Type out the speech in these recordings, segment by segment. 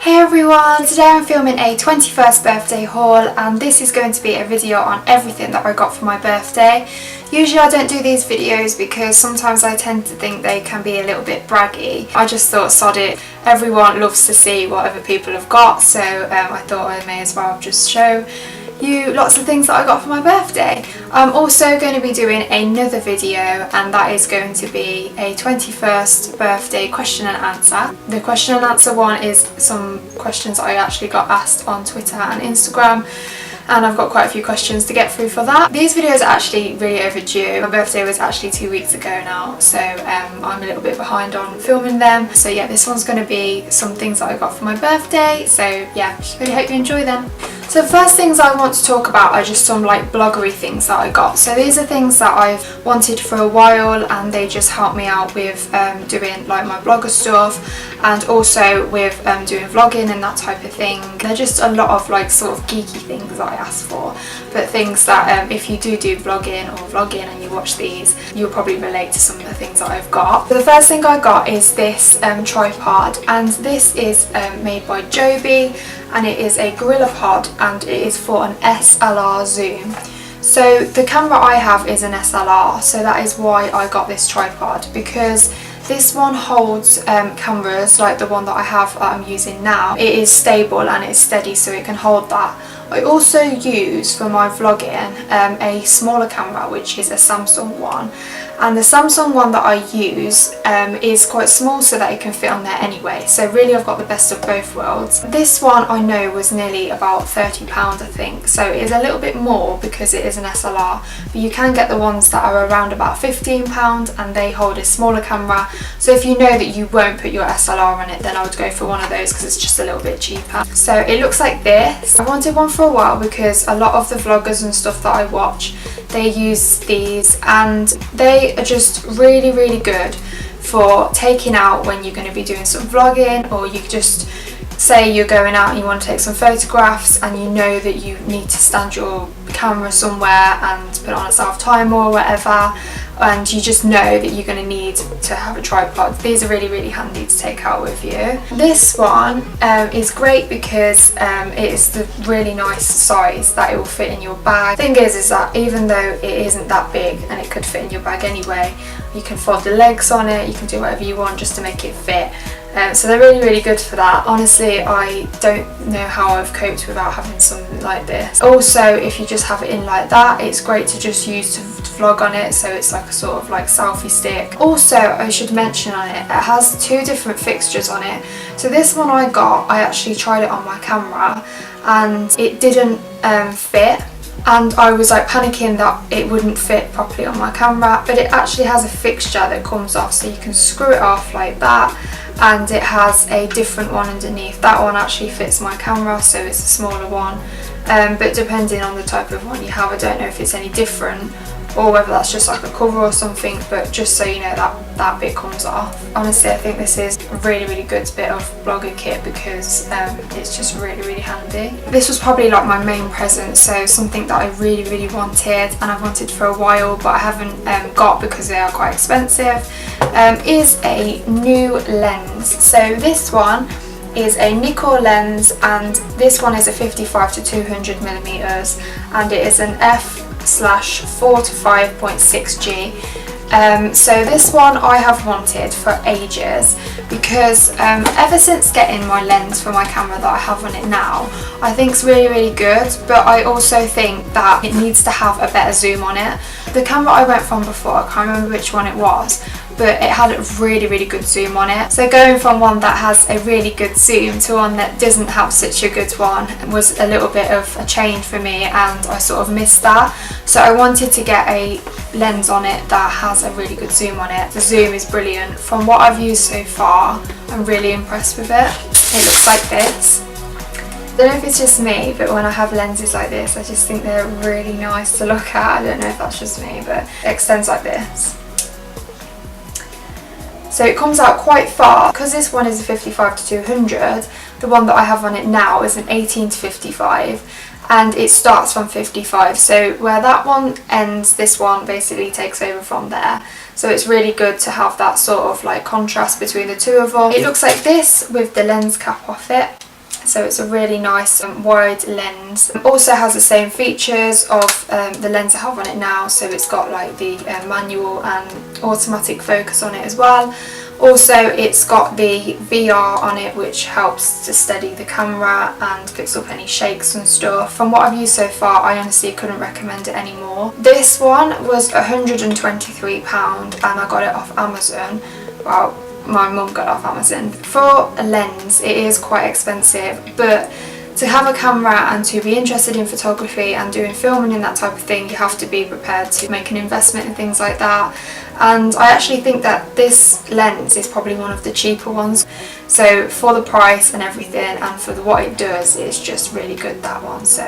Hey everyone! Today I'm filming a 21st birthday haul and this is going to be a video on everything that I got for my birthday. Usually I don't do these videos because sometimes I tend to think they can be a little bit braggy. I just thought, sod it, everyone loves to see what other people have got, so I thought I may as well just show you lots of things that I got for my birthday. I'm also going to be doing another video and that is going to be a 21st birthday question and answer. The question and answer one is some questions I actually got asked on Twitter and Instagram, and I've got quite a few questions to get through for that. These videos are actually really overdue. My birthday was actually 2 weeks ago now, so I'm a little bit behind on filming them. So yeah, this one's going to be some things that I got for my birthday, so yeah, really hope you enjoy them. So the first things I want to talk about are just some like bloggery things that I got. So these are things that I've wanted for a while and they just help me out with doing like my blogger stuff and also with doing vlogging and that type of thing. They're just a lot of like sort of geeky things that I asked for, but things that if you do vlogging or vlogging and you watch these, you'll probably relate to some of the things that I've got. So the first thing I got is this tripod, and this is made by Joby, and it is a Gorillapod and it is for an SLR Zoom. So the camera I have is an SLR, so that is why I got this tripod, because this one holds cameras like the one that I have that I'm using now. It is stable and it's steady, so it can hold that. I also use for my vlogging a smaller camera, which is a Samsung one, and the Samsung one that I use is quite small so that it can fit on there anyway, so really I've got the best of both worlds. This one I know was nearly about £30 I think, so it is a little bit more because it is an SLR, but you can get the ones that are around about £15 and they hold a smaller camera, so if you know that you won't put your SLR on it, then I would go for one of those because it's just a little bit cheaper. So it looks like this. I wanted one for a while because a lot of the vloggers and stuff that I watch, they use these and they are just really good for taking out when you're going to be doing some vlogging, or you just say you're going out and you want to take some photographs and you know that you need to stand your camera somewhere and put on a self timer or whatever, and you just know that you're going to need to have a tripod. These are really handy to take out with you. This one is great because it is the really nice size that it will fit in your bag. The thing is that even though it isn't that big and it could fit in your bag anyway, you can fold the legs on it, you can do whatever you want just to make it fit. So they're really good for that. Honestly, I don't know how I've coped without having something like this. Also, if you just have it in like that, it's great to just use to vlog on it, so it's like a sort of like selfie stick. Also, I should mention on it, it has two different fixtures on it. So this one I got, I actually tried it on my camera and it didn't fit. And I was like panicking that it wouldn't fit properly on my camera, but it actually has a fixture that comes off, so you can screw it off like that, and it has a different one underneath. That one actually fits my camera, so it's a smaller one, but depending on the type of one you have, I don't know if it's any different or whether that's just like a cover or something, but just so you know, that bit comes off. Honestly, I think this is a really good bit of blogger kit because it's just really handy. This was probably like my main present, so something that I really wanted and I've wanted for a while but I haven't got because they are quite expensive, is a new lens. So this one is a Nikkor Lens, and this one is a 55 to 200 millimeters, and it is an f/4 to 5.6G. So this one I have wanted for ages because ever since getting my lens for my camera that I have on it now, I think it's really good, but I also think that it needs to have a better zoom on it. The camera I went from before, I can't remember which one it was, but it had a really good zoom on it. So going from one that has a really good zoom to one that doesn't have such a good one was a little bit of a change for me, and I sort of missed that. So I wanted to get a lens on it that has a really good zoom on it. The zoom is brilliant. From what I've used so far, I'm really impressed with it. It looks like this. I don't know if it's just me, but when I have lenses like this, I just think they're really nice to look at. I don't know if that's just me, but it extends like this. So it comes out quite far. Because this one is a 55 to 200, the one that I have on it now is an 18 to 55, and it starts from 55. So where that one ends, this one basically takes over from there. So it's really good to have that sort of like contrast between the two of them. It looks like this with the lens cap off it. so it's a really nice wide lens. Also has the same features of the lens I have on it now, so it's got like the manual and automatic focus on it as well. Also it's got the VR on it, which helps to steady the camera and picks up any shakes and stuff. From what I've used so far, I honestly couldn't recommend it anymore. This one was £123 and I got it off Amazon. Well, my mum got it off Amazon. For a lens it is quite expensive, but to have a camera and to be interested in photography and doing filming and that type of thing, you have to be prepared to make an investment in things like that. And I actually think that this lens is probably one of the cheaper ones. So for the price and everything and for what it does, it's just really good, that one. So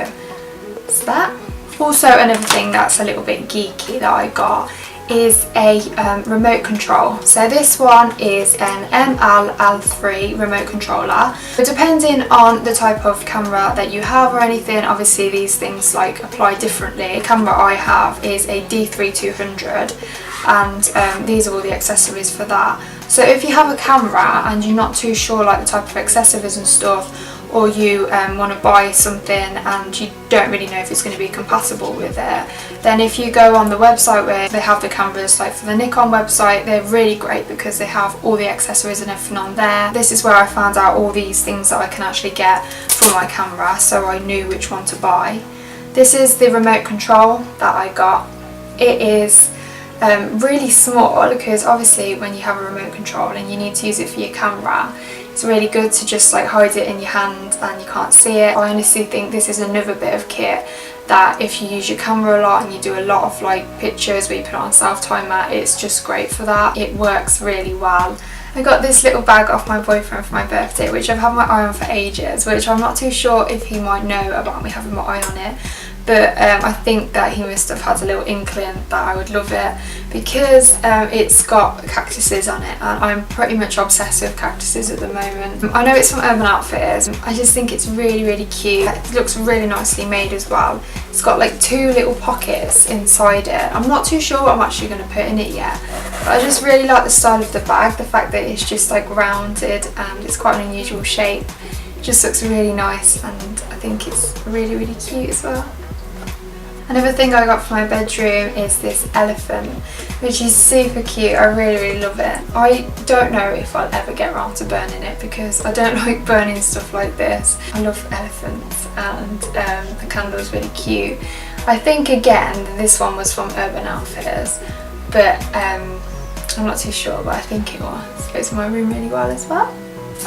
it's that. Also another thing that's a little bit geeky that I got is a remote control. So this one is an ML-L3 remote controller. But depending on the type of camera that you have or anything, obviously these things like apply differently. The camera I have is a D3-200 and these are all the accessories for that. So if you have a camera and you're not too sure like the type of accessories and stuff, or you want to buy something and you don't really know if it's going to be compatible with it, then if you go on the website where they have the cameras, like for the Nikon website, they're really great because they have all the accessories and everything on there. This is where I found out all these things that I can actually get for my camera, so I knew which one to buy. This is the remote control that I got. It is really small because obviously when you have a remote control and you need to use it for your camera, it's really good to just like hide it in your hand and you can't see it. I honestly think this is another bit of kit that if you use your camera a lot and you do a lot of like pictures where you put it on self-timer, it's just great for that. It works really well. I got this little bag off my boyfriend for my birthday, which I've had my eye on for ages, which I'm not too sure if he might know about me having my eye on it. But I think that he must have had a little inkling that I would love it because it's got cactuses on it and I'm pretty much obsessed with cactuses at the moment. I know it's from Urban Outfitters. I just think it's really, really cute. It looks really nicely made as well. It's got like 2 little pockets inside it. I'm not too sure what I'm actually going to put in it yet, but I just really like the style of the bag, the fact that it's just like rounded and it's quite an unusual shape. It just looks really nice and I think it's really, really cute as well. Another thing I got for my bedroom is this elephant, which is super cute. I really, really love it. I don't know if I'll ever get around to burning it because I don't like burning stuff like this. I love elephants and the candle is really cute. I think again this one was from Urban Outfitters, but I'm not too sure, but I think it was. It goes in my room really well as well.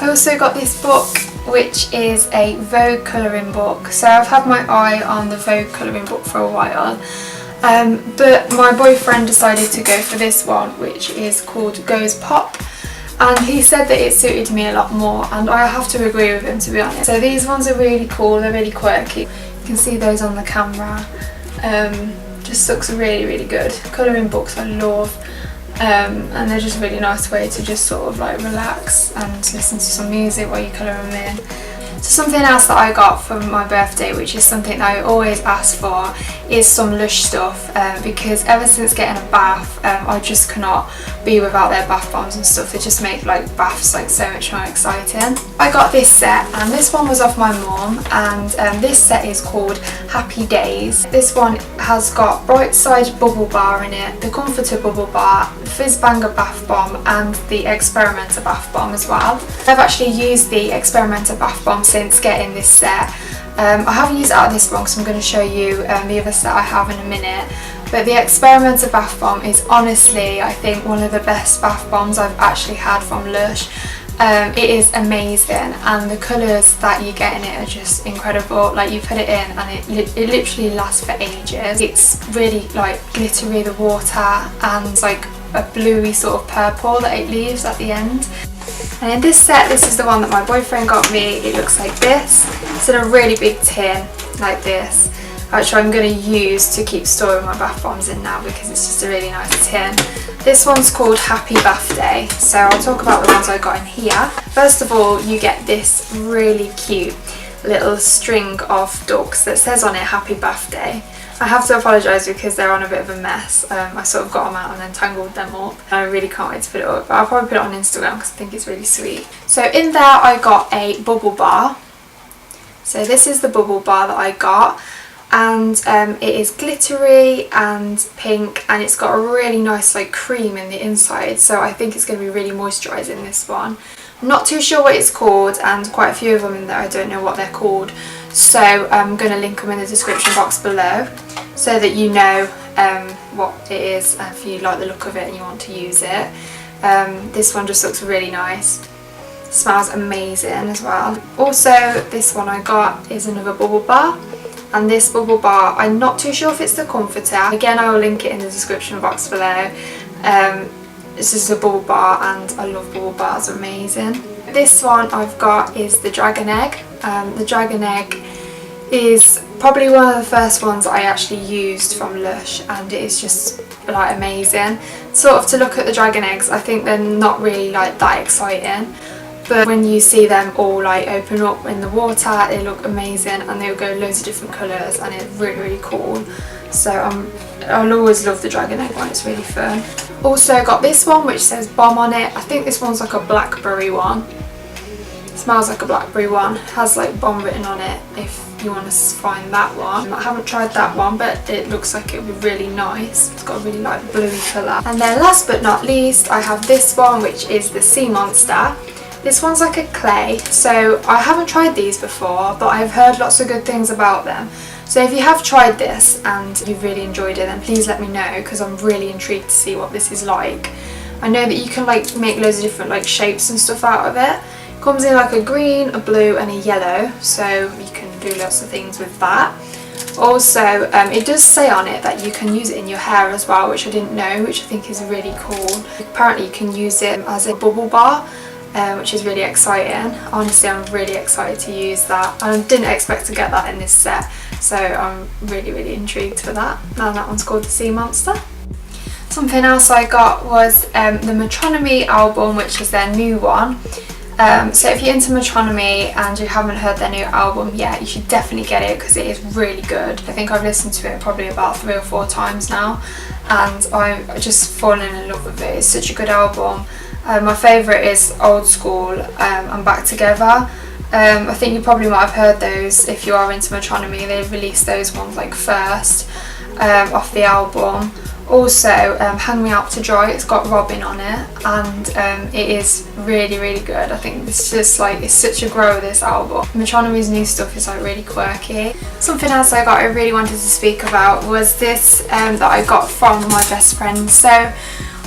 I also got this book, which is a Vogue colouring book. So I've had my eye on the Vogue colouring book for a while, but my boyfriend decided to go for this one, which is called Goes Pop, and he said that it suited me a lot more, and I have to agree with him, to be honest. So these ones are really cool, they're really quirky. You can see those on the camera. Just looks really, really good. Colouring books I love. And they're just a really nice way to just sort of like relax and listen to some music while you colour them in. So something else that I got for my birthday, which is something that I always ask for, is some Lush stuff, because ever since getting a bath, I just cannot be without their bath bombs and stuff. They just make like baths like so much more exciting. I got this set, and this one was off my mum, and this set is called Happy Daze. This one has got Brightside Bubblebar in it, the Comforter Bubblebar, the Fizzbanger Bath Bomb and the Experimenter Bath Bomb as well. I've actually used the Experimenter Bath Bomb since getting this set. I haven't used it out of this one because I'm going to show you the other set I have in a minute. But the Experimenter Bath Bomb is honestly, I think, one of the best bath bombs I've actually had from Lush. It is amazing, and the colours that you get in it are just incredible. Like, you put it in and it literally lasts for ages. It's really like glittery, the water, and like a bluey sort of purple that it leaves at the end. And in this set, this is the one that my boyfriend got me. It looks like this. It's in a really big tin like this, which I'm going to use to keep storing my bath bombs in now because it's just a really nice tin. This one's called Happy Bathday, so I'll talk about the ones I got in here. First of all, you get this really cute little string of ducks that says on it Happy Bathday. I have to apologise because they're on a bit of a mess. I sort of got them out and then tangled them up. I really can't wait to put it up, but I'll probably put it on Instagram because I think it's really sweet. So in there I got a Bubblebar, So this is the bubble bar that I got, and it is glittery and pink, and it's got a really nice like cream in the inside, so I think it's going to be really moisturising, this one. I'm not too sure what it's called, and quite a few of them in there I don't know what they're called, so I'm going to link them in the description box below so that you know what it is if you like the look of it and you want to use it. This one just looks really nice. Smells amazing as well. Also, this one I got is another bubble bar, and this bubble bar, I'm not too sure if it's the comforter. Again, I will link it in the description box below. This is a bubble bar, and I love bubble bars, amazing. This one I've got is the Dragon Egg. The Dragon Egg is probably one of the first ones I actually used from Lush, and it is just like amazing. Sort of to look at the Dragon Eggs, I think they're not really like that exciting, but when you see them all like open up in the water, they look amazing, and they'll go loads of different colours, and it's really, really cool. So I'll always love the Dragon Egg one, it's really fun. Also got this one which says Bomb on it. I think this one's like a Blackberry one. It smells like a Blackberry one. It has like Bomb written on it if you want to find that one. I haven't tried that one, but it looks like it would be really nice. It's got a really like bluey colour. And then last but not least, I have this one which is the Sea Monster. This one's like a clay, so I haven't tried these before, but I've heard lots of good things about them. So if you have tried this and you've really enjoyed it, then please let me know, because I'm really intrigued to see what this is like. I know that you can like make loads of different like shapes and stuff out of it. It comes in like a green, a blue and a yellow, so you can do lots of things with that. Also, it does say on it that you can use it in your hair as well, which I didn't know, which I think is really cool. Apparently you can use it as a bubble bar, which is really exciting. Honestly, I'm really excited to use that. I didn't expect to get that in this set, so I'm really, really intrigued for that. And that one's called the Sea Monster. Something else I got was the Metronomy album, which is their new one. So if you're into Metronomy and you haven't heard their new album yet, you should definitely get it, because it is really good. I think I've listened to it probably about 3 or 4 times now, and I've just fallen in love with it. It's such a good album. My favourite is Old School and Back Together. I think you probably might have heard those if you are into Metronomy. They released those ones like first off the album. Also, Hang Me Out to Dry, it's got Robin on it, and it is really, really good. I think it's just like, it's such a grow, this album. Metronomy's new stuff is like really quirky. Something else I got I really wanted to speak about was this that I got from my best friend. So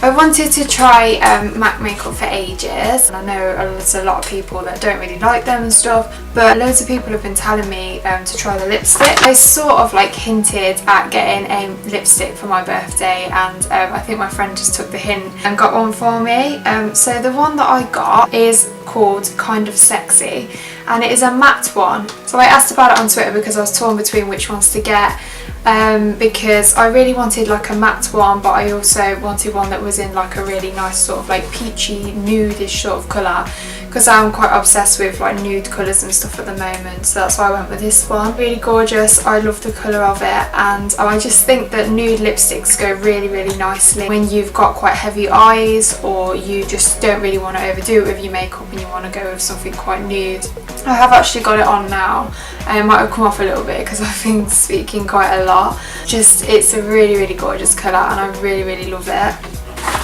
I wanted to try MAC makeup for ages, and I know there's a lot of people that don't really like them and stuff, but loads of people have been telling me to try the lipstick. I sort of like hinted at getting a lipstick for my birthday, and I think my friend just took the hint and got one for me. So the one that I got is called Kind of Sexy, and it is a matte one. So I asked about it on Twitter because I was torn between which ones to get. Because I really wanted like a matte one, but I also wanted one that was in like a really nice sort of like peachy nude-ish sort of colour, because I'm quite obsessed with like nude colours and stuff at the moment, so that's why I went with this one. Really gorgeous, I love the colour of it, and I just think that nude lipsticks go really, really nicely when you've got quite heavy eyes, or you just don't really want to overdo it with your makeup and you want to go with something quite nude. I have actually got it on now, and it might have come off a little bit because I've been speaking quite a lot. Just, it's a really, really gorgeous colour, and I really, really love it.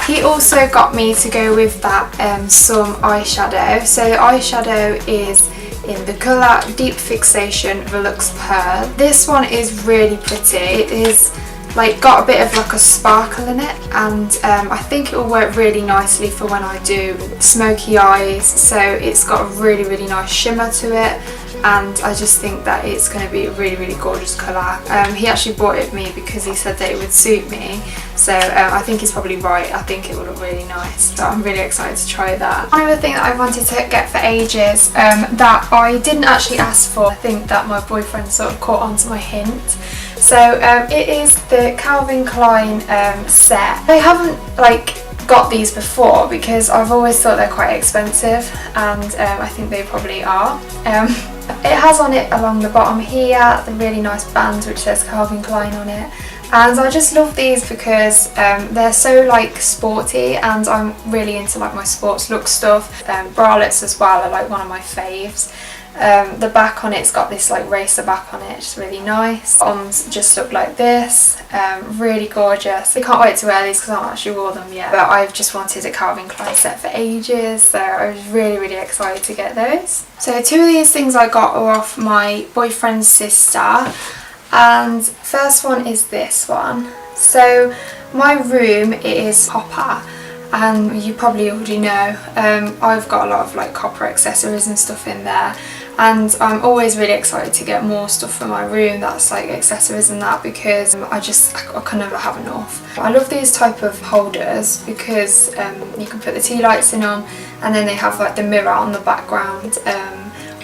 He also got me to go with that some eyeshadow. So the eyeshadow is in the colour Deep Fixation Veluxe Pearl. This one is really pretty. It is like got a bit of like a sparkle in it, and I think it will work really nicely for when I do smoky eyes. So it's got a really, really nice shimmer to it, and I just think that it's going to be a really, really gorgeous colour. He actually bought it me because he said that it would suit me, so I think he's probably right. I think it will look really nice, so I'm really excited to try that. One other thing that I wanted to get for ages that I didn't actually ask for, I think that my boyfriend sort of caught on to my hint. So it is the Calvin Klein set. I haven't like got these before because I've always thought they're quite expensive, and I think they probably are. It has on it along the bottom here the really nice band which says Calvin Klein on it, and I just love these because they're so like sporty, and I'm really into like my sports look stuff. Bralettes as well are like one of my faves. The back on it's got this like racer back on it, it's really nice. Arms just look like this, really gorgeous. I can't wait to wear these because I haven't actually wore them yet, but I've just wanted a Calvin Klein set for ages, so I was really excited to get those. So two of these things I got are off my boyfriend's sister, and first one is this one. So my room, it is copper, and you probably already know I've got a lot of like copper accessories and stuff in there, and I'm always really excited to get more stuff for my room that's like accessories and that, because I can never have enough. I love these type of holders because you can put the tea lights in them, and then they have like the mirror on the background,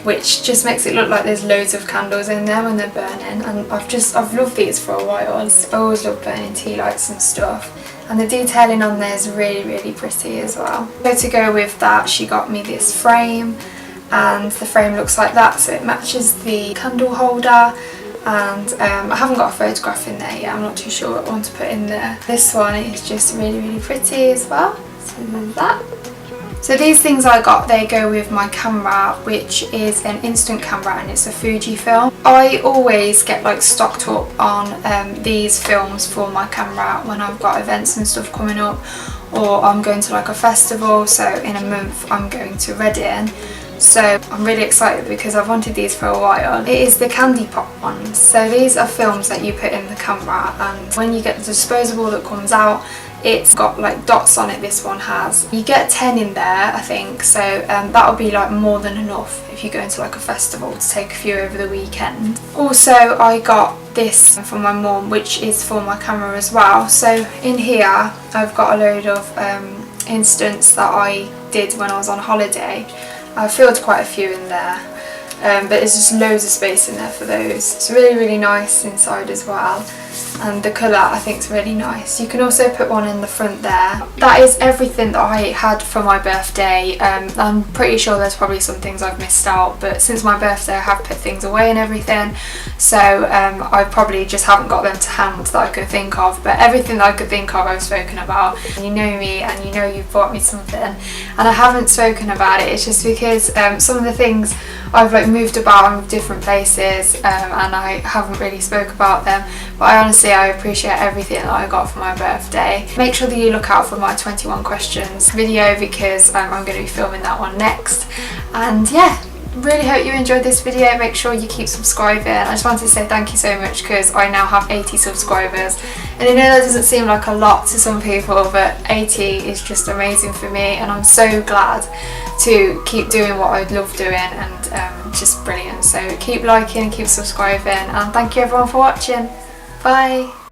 which just makes it look like there's loads of candles in there when they're burning, and I've loved these for a while. I always love burning tea lights and stuff, and the detailing on there is really pretty as well. So to go with that, she got me this frame, and the frame looks like that, so it matches the candle holder, and I haven't got a photograph in there yet, I'm not too sure what one to put in there. This one is just really pretty as well, so there's that. So these things I got, they go with my camera, which is an instant camera, and it's a Fujifilm. I always get like stocked up on these films for my camera when I've got events and stuff coming up, or I'm going to like a festival. So in a month I'm going to Reading, so I'm really excited because I've wanted these for a while. It is the candy pop ones. So these are films that you put in the camera, and when you get the disposable that comes out, it's got like dots on it, this one has. You get 10 in there, I think, so that'll be like more than enough if you go into like a festival to take a few over the weekend. Also, I got this from my mum, which is for my camera as well. So in here I've got a load of instants that I did when I was on holiday. I filled quite a few in there, but there's just loads of space in there for those. It's really nice inside as well, and the colour I think is really nice. You can also put one in the front there. That is everything that I had for my birthday. I'm pretty sure there's probably some things I've missed out, but since my birthday I have put things away and everything, so I probably just haven't got them to hand that I could think of, but everything that I could think of I've spoken about. You know me, and you know you've bought me something, and I haven't spoken about it. It's just because some of the things I've like moved about in different places, and I haven't really spoke about them, but I appreciate everything that I got for my birthday. Make sure that you look out for my 21 questions video, because I'm going to be filming that one next. And yeah, really hope you enjoyed this video. Make sure you keep subscribing. I just wanted to say thank you so much, because I now have 80 subscribers, and I know that doesn't seem like a lot to some people, but 80 is just amazing for me, and I'm so glad to keep doing what I love doing, and just brilliant. So keep liking and keep subscribing, and thank you everyone for watching. Bye.